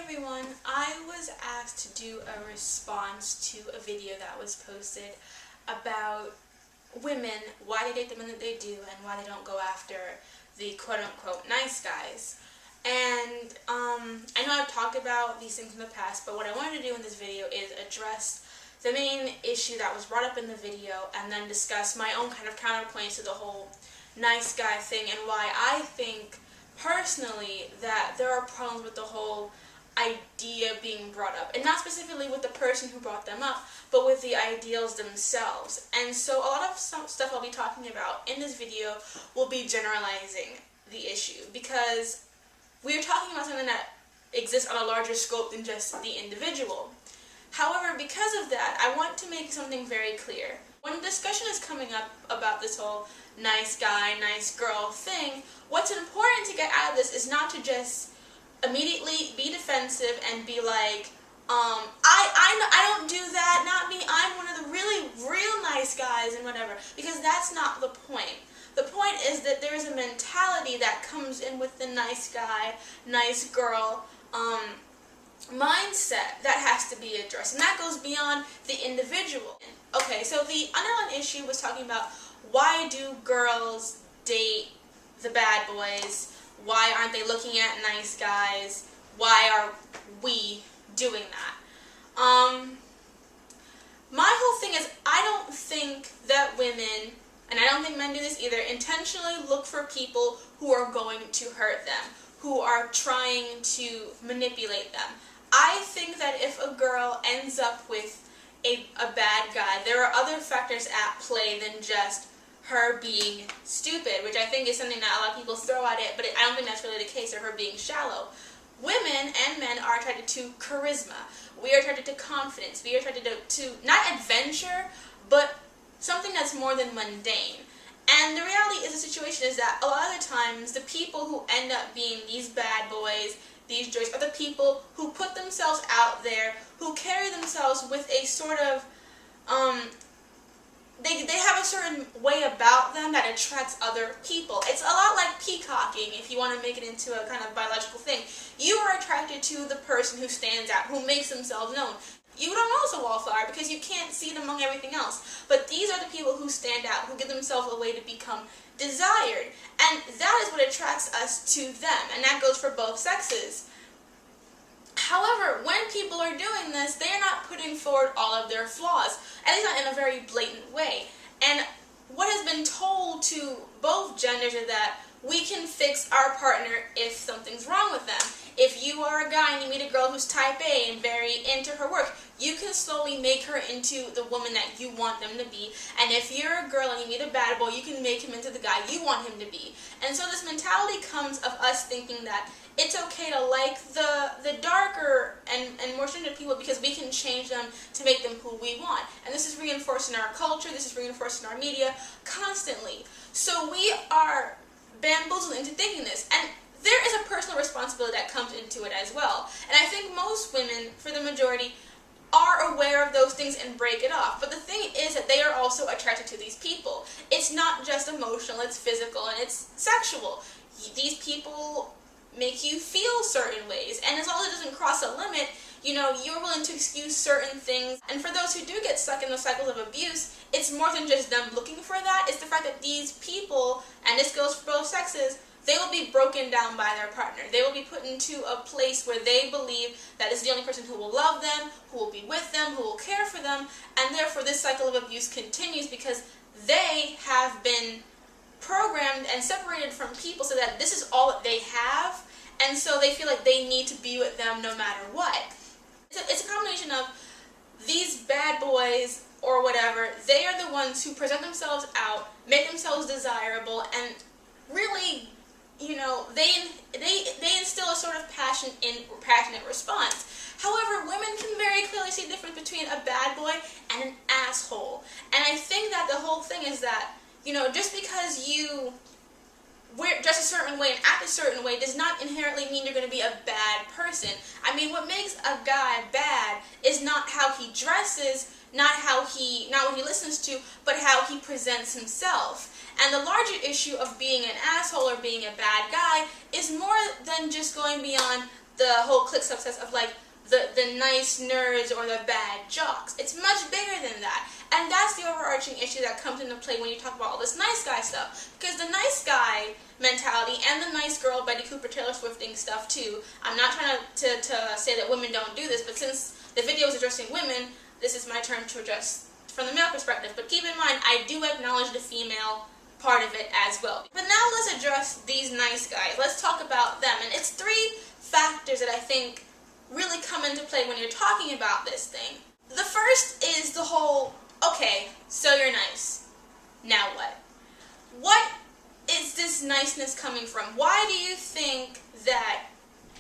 everyone, I was asked to do a response to a video that was posted about women, why they date the men that they do, and why they don't go after the quote-unquote nice guys. And I know I've talked about these things in the past, but what I wanted to do in this video is address the main issue that was brought up in the video and then discuss my own kind of counterpoints to the whole nice guy thing and why I think personally that there are problems with the whole idea being brought up, and not specifically with the person who brought them up, but with the ideals themselves. And so a lot of stuff I'll be talking about in this video will be generalizing the issue, because we are talking about something that exists on a larger scope than just the individual. However, because of that, I want to make something very clear. When discussion is coming up about this whole nice guy, nice girl thing, what's important to get out of this is not to just immediately be defensive and be like, I don't do that, not me, I'm one of the really real nice guys and whatever, because that's not the point. The point is that there is a mentality that comes in with the nice guy, nice girl mindset that has to be addressed, and that goes beyond the individual. Okay, so the underlying issue was talking about, why do girls date the bad boys? Why aren't they looking at nice guys? Why are we doing that? My whole thing is, I don't think that women, and I don't think men do this either, intentionally look for people who are going to hurt them, who are trying to manipulate them. I think that if a girl ends up with a bad guy, there are other factors at play than just her being stupid, which I think is something that a lot of people throw at it, but I don't think that's really the case, or her being shallow. Women and men are attracted to charisma. We are attracted to confidence. We are attracted to not adventure, but something that's more than mundane. And the reality is, the situation is that a lot of the times, the people who end up being these bad boys, these joys, are the people who put themselves out there, who carry themselves with a sort of, they have a certain way about them that attracts other people. It's a lot like peacocking, if you want to make it into a kind of biological thing. You are attracted to the person who stands out, who makes themselves known. You don't know it's a wallflower because you can't see it among everything else. But these are the people who stand out, who give themselves a way to become desired. And that is what attracts us to them, and that goes for both sexes. However, when people are doing this, they are not putting forward all of their flaws, at least not in a very blatant way. And what has been told to both genders is that we can fix our partner if something's wrong with them. If you are a guy and you meet a girl who's type A and very into her work, you can slowly make her into the woman that you want them to be. And if you're a girl and you meet a bad boy, you can make him into the guy you want him to be. And so this mentality comes of us thinking that it's okay to like the darker and more stringent people because we can change them to make them who we want. And this is reinforced in our culture, this is reinforced in our media constantly. So we are bamboozled into thinking this. And there is a personal responsibility that comes into it as well. And I think most women, for the majority, are aware of those things and break it off. But the thing is that they are also attracted to these people. It's not just emotional, it's physical, and it's sexual. These people make you feel certain ways, and as long as it doesn't cross a limit, you know, you're willing to excuse certain things. And for those who do get stuck in those cycles of abuse, it's more than just them looking for that. It's the fact that these people, and this goes for both sexes, they will be broken down by their partner. They will be put into a place where they believe that is the only person who will love them, who will be with them, who will care for them, and therefore this cycle of abuse continues because they have been programmed and separated from people so that this is all that they have, and so they feel like they need to be with them no matter what. It's a combination of these bad boys or whatever. They are the ones who present themselves out, make themselves desirable, and really, you know, they instill a sort of passionate response. However, women can very clearly see the difference between a bad boy and an asshole. And I think that the whole thing is that, you know, just because you dress a certain way and act a certain way does not inherently mean you're going to be a bad person. I mean, what makes a guy bad is not how he dresses, not what he listens to, but how he presents himself. And the larger issue of being an asshole or being a bad guy is more than just going beyond the whole clique success of like the nice nerds or the bad jocks. It's much bigger than that. And that's the overarching issue that comes into play when you talk about all this nice guy stuff. Because the nice guy mentality and the nice girl Betty Cooper Taylor Swifting stuff too. I'm not trying to say that women don't do this, but since the video is addressing women, this is my turn to address from the male perspective. But keep in mind, I do acknowledge the female part of it as well. But now let's address these nice guys. Let's talk about them. And it's three factors that I think really come into play when you're talking about this thing. The first is the whole, okay, so you're nice. Now what? What is this niceness coming from? Why do you think that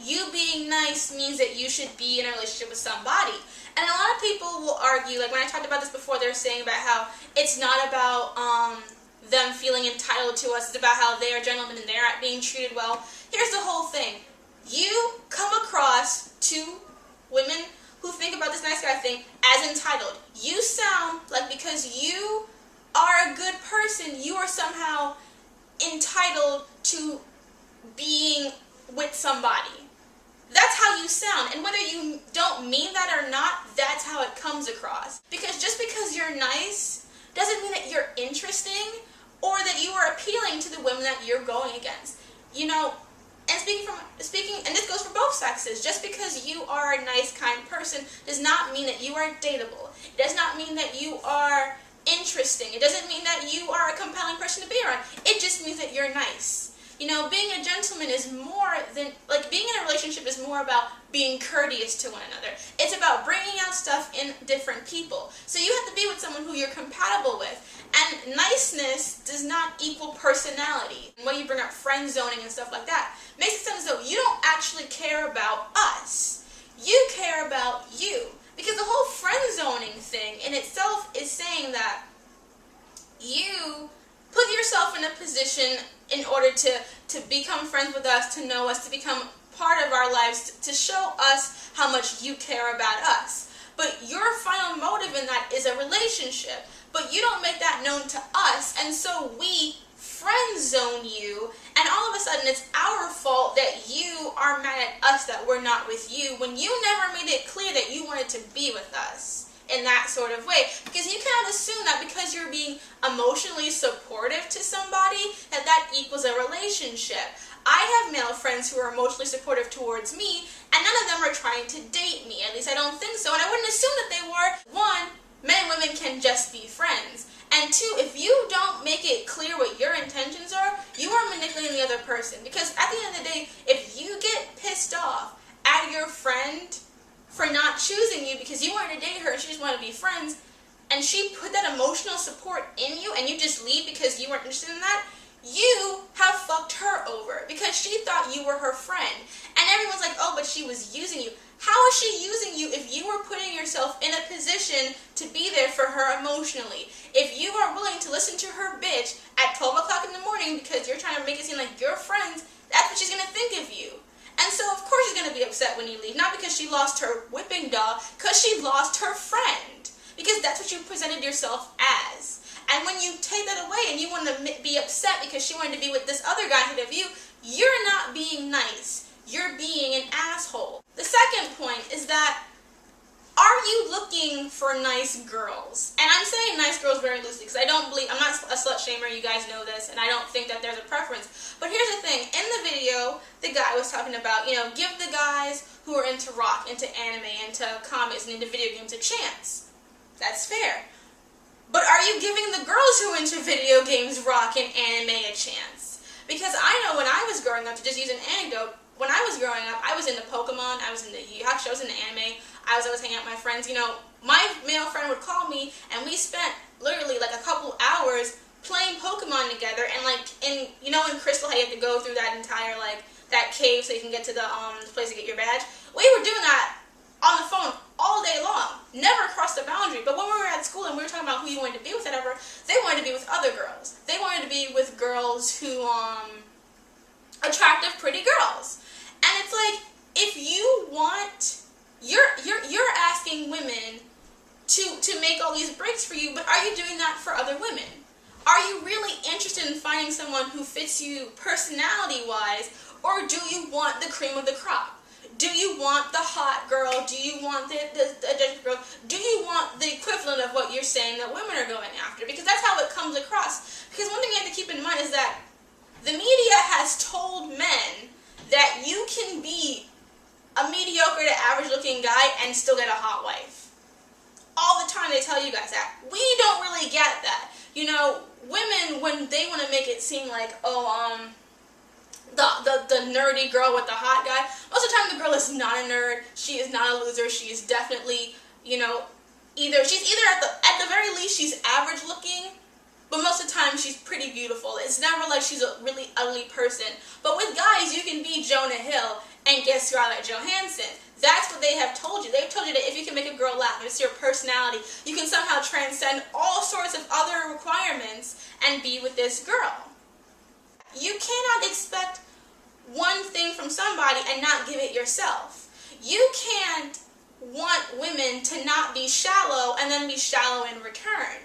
you being nice means that you should be in a relationship with somebody? And a lot of people will argue, like when I talked about this before, they were saying about how it's not about them feeling entitled to us, it's about how they are gentlemen and they're not being treated well. Here's the whole thing. You come across to women who think about this nice guy thing as entitled. You sound like because you are a good person, you are somehow entitled to being with somebody. That's how you sound, and whether you don't mean that or not, that's how it comes across. Because just because you're nice doesn't mean that you're interesting or that you are appealing to the women that you're going against. You know, and speaking, and this goes for both sexes, just because you are a nice, kind person does not mean that you are dateable. It does not mean that you are interesting. It doesn't mean that you are a compelling person to be around. It just means that you're nice. You know, being a gentleman is more than, like, being in a relationship is more about being courteous to one another. It's about bringing out stuff in different people. So you have to be with someone who you're compatible with. And niceness does not equal personality. And when you bring up friend zoning and stuff like that, makes it sound as though you don't actually care about us. You care about you. Because the whole friend zoning thing in itself is saying that you put yourself in a position in order to become friends with us, to know us, to become part of our lives, to show us how much you care about us. But your final motive in that is a relationship. But you don't make that known to us, and so we friend zone you, and all of a sudden it's our fault that you are mad at us that we're not with you, when you never made it clear that you wanted to be with us in that sort of way. Because you cannot assume that because you're being emotionally supportive to somebody, that that equals a relationship. I have male friends who are emotionally supportive towards me, and none of them are trying to date me. At least I don't think so, and I wouldn't assume that they were. One, men and women can just be friends. And two, if you don't make it clear what your intentions are, you are manipulating the other person. Because at the end of the day, if you get pissed off at your friend for not choosing you because you wanted to date her and she just wanted to be friends, and she put that emotional support in you and you just leave because you weren't interested in that, you have fucked her over because she thought you were her friend. And everyone's like, oh, but she was using you. How is she using you if you were putting yourself in a position to be there for her emotionally? If you are willing to listen to her bitch at 12 o'clock in the morning because you're trying to make it seem like you're friends, that's what she's going to think of you. And so, of course, she's going to be upset when you leave. Not because she lost her whipping doll, because she lost her friend. Because that's what you presented yourself as. And when you take that away and you want to be upset because she wanted to be with this other guy instead of you, you're not being nice. You're being an asshole. The second point is that, are you looking for nice girls? And I'm saying nice girls very loosely because I don't believe, I'm not a slut shamer, you guys know this, and I don't think that there's a preference. But here's the thing, in the video, the guy was talking about, you know, give the guys who are into rock, into anime, into comics, and into video games a chance. That's fair. But are you giving the girls who are into video games, rock, and anime a chance? Because I know when I was growing up, to just use an anecdote, when I was growing up, I was into Pokemon, I was into Yu-Gi-Oh, I was into anime, I was always hanging out with my friends. You know, my male friend would call me, and we spent literally like a couple hours playing Pokemon together, and like, you know in Crystal how you have to go through that entire, like, that cave so you can get to the place to get your badge? We were doing that on the phone all day long. Never crossed the boundary. But when we were at school and we were talking about who you wanted to be with, whatever, they wanted to be with other girls. They wanted to be with girls who, attractive, pretty girls. And it's like, if you want, you're asking women to make all these breaks for you, but are you doing that for other women? Are you really interested in finding someone who fits you personality-wise, or do you want the cream of the crop? Do you want the hot girl? Do you want the attractive girl? Do you want the equivalent of what you're saying that women are going after? Because that's how it comes across. Because one thing you have to keep in mind is that the media has told men that you can be a mediocre to average looking guy and still get a hot wife. All the time they tell you guys that. We don't really get that. You know, women, when they want to make it seem like, the nerdy girl with the hot guy, most of the time the girl is not a nerd, she is not a loser, she is definitely, you know, she's either at the very least she's average looking, but most of the time she's pretty beautiful. It's never like she's a really ugly person. But with guys, you can be Jonah Hill and get Scarlett Johansson. That's what they have told you. They've told you that if you can make a girl laugh, if it's your personality, you can somehow transcend all sorts of other requirements and be with this girl. You cannot expect one thing from somebody and not give it yourself. You can't want women to not be shallow and then be shallow in return.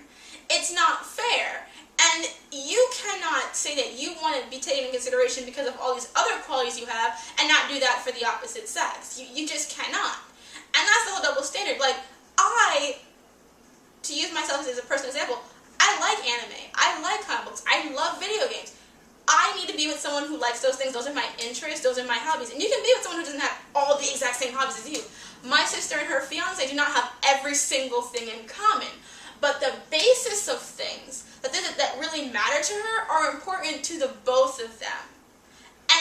It's not fair. And you cannot say that you want to be taken into consideration because of all these other qualities you have and not do that for the opposite sex. You just cannot. And that's the whole double standard. Like, to use myself as a personal example, I like anime. I like comic books. I love video games. I need to be with someone who likes those things. Those are my interests. Those are my hobbies. And you can be with someone who doesn't have all the exact same hobbies as you. My sister and her fiance do not have every single thing in common. But the basis of things, the things that really matter to her, are important to the both of them.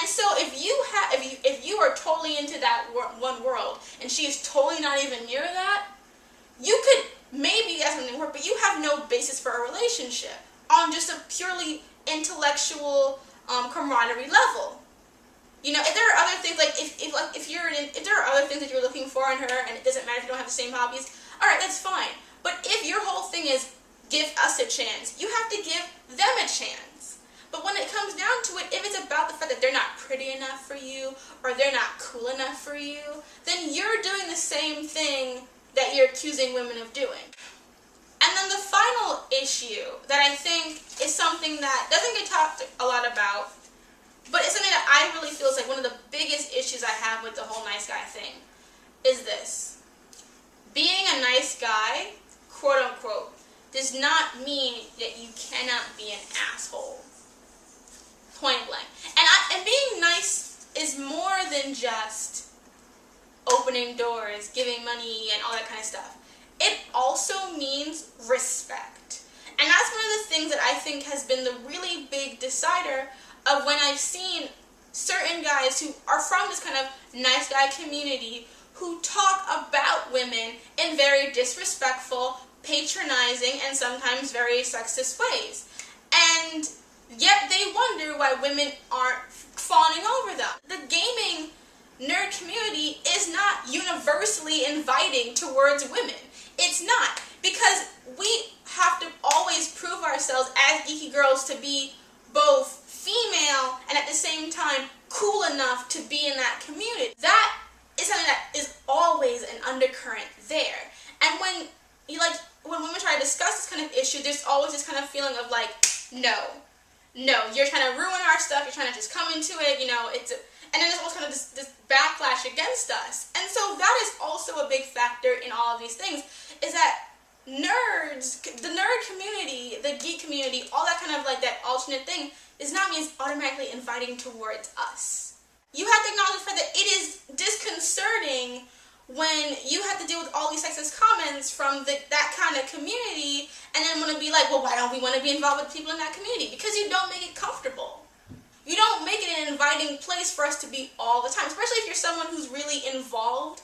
And so if you are totally into that one world, and she is totally not even near that, you could maybe get something work, but you have no basis for a relationship on just a purely intellectual camaraderie level. You know, if there are other things, like if there are other things that you're looking for in her, and it doesn't matter if you don't have the same hobbies, all right, that's fine. But if your whole thing is give us a chance, you have to give them a chance. But when it comes down to it, if it's about the fact that they're not pretty enough for you or they're not cool enough for you, then you're doing the same thing that you're accusing women of doing. And then the final issue that I think is something that doesn't get talked a lot about, but it's something that I really feel is like one of the biggest issues I have with the whole nice guy thing, is this. Being a nice guy, quote unquote, does not mean that you cannot be an asshole. Point blank. And being nice is more than just opening doors, giving money, and all that kind of stuff. It also means respect. And that's one of the things that I think has been the really big decider of when I've seen certain guys who are from this kind of nice guy community who talk about women in very disrespectful, patronizing, and sometimes very sexist ways. And yet they wonder why women aren't fawning over them. The gaming nerd community is not universally inviting towards women. It's not, because we have to always prove ourselves as geeky girls to be both female and at the same time cool enough to be in that community. That is something that is always an undercurrent there. And when women try to discuss this kind of issue, there's always this kind of feeling of like, no, you're trying to ruin our stuff, you're trying to just come into it, and then there's also kind of this backlash against us. And so that is also a big factor in all of these things, is that nerds, the nerd community, the geek community, all that kind of like that alternate thing, does not mean it's automatically inviting towards us. You have to acknowledge the fact that it is disconcerting when you have to deal with all these sexist comments from that kind of community, and then want to be like, well, why don't we want to be involved with people in that community? Because you don't make it comfortable. You don't make it an inviting place for us to be all the time, especially if you're someone who's really involved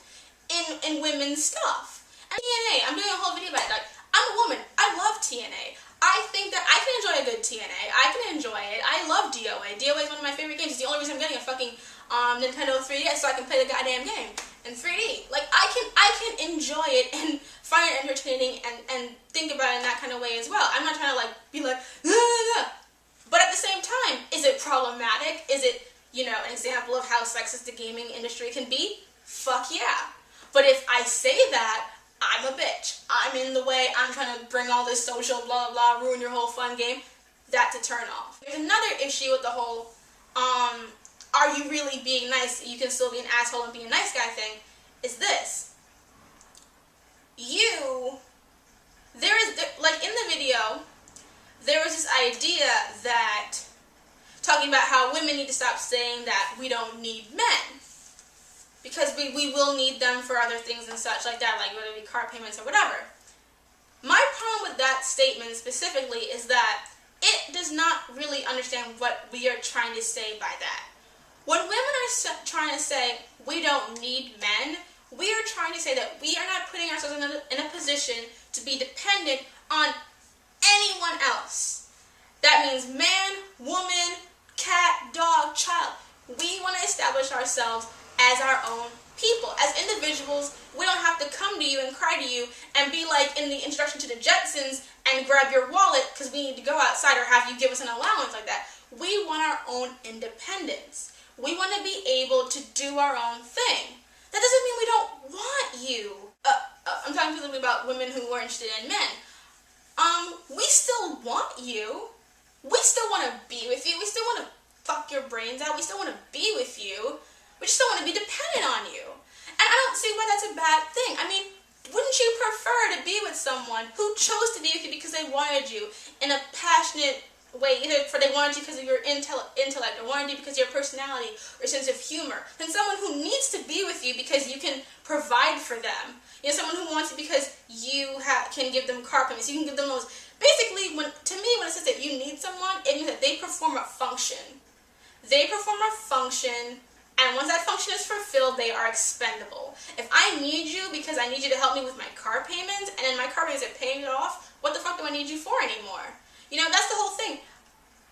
in women's stuff. And TNA, I'm doing a whole video about it. Like, I'm a woman. I love TNA. I think that I can enjoy a good TNA. I can enjoy it. I love DOA. DOA is one of my favorite games. It's the only reason I'm getting a fucking Nintendo 3DS, so I can play the goddamn game in 3D. Like, I can enjoy it and find it entertaining and think about it in that kind of way as well. I'm not trying to be like, but at the same time, is it problematic? Is it, an example of how sexist the gaming industry can be? Fuck yeah. But if I say that, I'm a bitch. I'm in the way. I'm trying to bring all this social blah blah, ruin your whole fun game. That's a turn off. There's another issue with the whole, are are you really being nice? You can still be an asshole and be a nice guy thing. Is this. Like in the video, there was this idea that, talking about how women need to stop saying that we don't need men. Because we will need them for other things and such like that, like whether it be car payments or whatever. My problem with that statement specifically is that it does not really understand what we are trying to say by that. When women are trying to say we don't need men, we are trying to say that we are not putting ourselves in a position to be dependent on anyone else. That means man, woman, cat, dog, child. We want to establish ourselves as our own people. As individuals, we don't have to come to you and cry to you and be like in the introduction to the Jetsons and grab your wallet because we need to go outside or have you give us an allowance like that. We want our own independence. We want to be able to do our own thing. That doesn't mean we don't want you. I'm talking specifically about women who are interested in men. We still want you. We still want to be with you. We still want to fuck your brains out. We still want to be with you. We just don't want to be dependent on you. And I don't see why that's a bad thing. I mean, wouldn't you prefer to be with someone who chose to be with you because they wanted you in a passionate way, either for they wanted you because of your intellect or wanted you because of your personality or sense of humor, than someone who needs to be with you because you can provide for them? You know, someone who wants you because you can give them car payments, you can give them those. Basically, when it says that you need someone, it means that they perform a function. They perform a function, and once that function is fulfilled, they are expendable. If I need you because I need you to help me with my car payments, and then my car payments are paying it off, what the fuck do I need you for anymore? You know, that's the whole thing.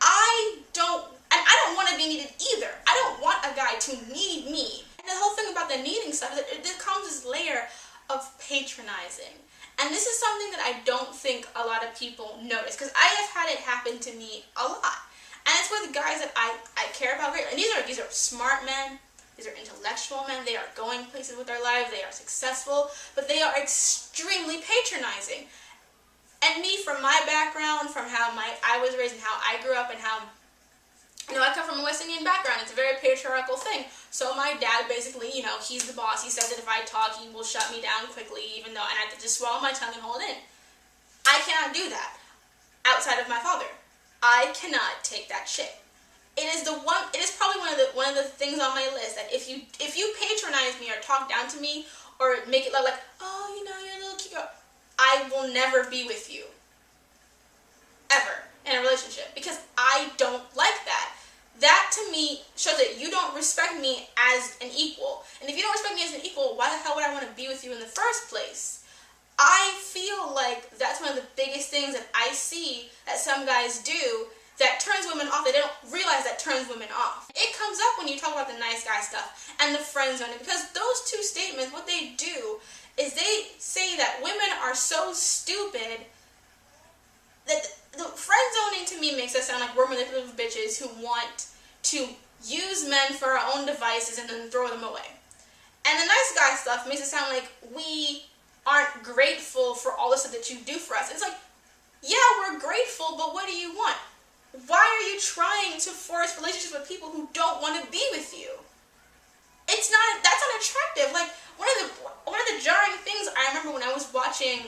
I don't want to be needed either. I don't want a guy to need me. And the whole thing about the needing stuff is that there comes this layer of patronizing. And this is something that I don't think a lot of people notice, because I have had it happen to me a lot. And it's with guys that I care about greatly. And these are smart men. These are intellectual men. They are going places with their lives. They are successful. But they are extremely patronizing. And me, from my background, from how I was raised and how I grew up and how, you know, I come from a West Indian background. It's a very patriarchal thing. So my dad basically, you know, he's the boss. He says that if I talk, he will shut me down quickly, even though, and I have to just swallow my tongue and hold it in. I cannot do that outside of my father. I cannot take that shit. It is probably one of the things on my list that if you patronize me or talk down to me or make it look like, oh, you know, you're a little cute girl, I will never be with you. Ever. In a relationship. Because I don't like that. That to me shows that you don't respect me as an equal. And if you don't respect me as an equal, why the hell would I want to be with you in the first place? I feel like that's one of the biggest things that I see that some guys do that turns women off. They don't realize that turns women off. It comes up when you talk about the nice guy stuff and the friend zoning, because those two statements, what they do is they say that women are so stupid that the friend zoning to me makes us sound like we're manipulative bitches who want to use men for our own devices and then throw them away. And the nice guy stuff makes it sound like we aren't grateful for all the stuff that you do for us. It's like, yeah, we're grateful, but what do you want? Why are you trying to force relationships with people who don't want to be with you? That's not attractive. Like, one of the jarring things I remember when I was watching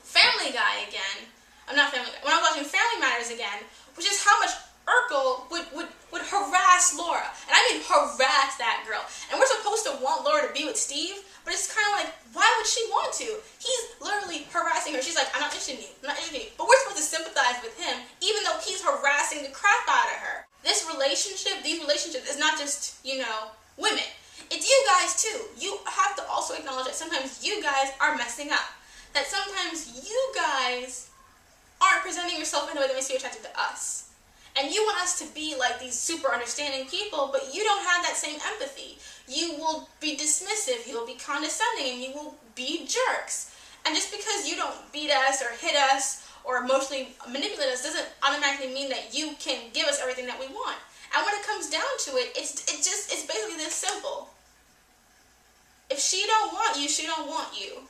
Family Guy again, when I was watching Family Matters again, which is how much Urkel would harass Laura. And I mean harass that girl. And we're supposed to want Laura to be with Steve, but it's kind of like, why would she want to? He's literally harassing her. She's like, I'm not interested in you. I'm not interested in you. But we're supposed to sympathize with him, even though he's harassing the crap out of her. These relationships is not just, you know, women. It's you guys too. You have to also acknowledge that sometimes you guys are messing up. That sometimes you guys aren't presenting yourself in a way that makes you attracted to us. And you want us to be like these super understanding people, but you don't have that same empathy. You will be dismissive, you will be condescending, and you will be jerks. And just because you don't beat us or hit us or emotionally manipulate us doesn't automatically mean that you can give us everything that we want. And when it comes down to it, it's basically this simple. If she don't want you, she don't want you.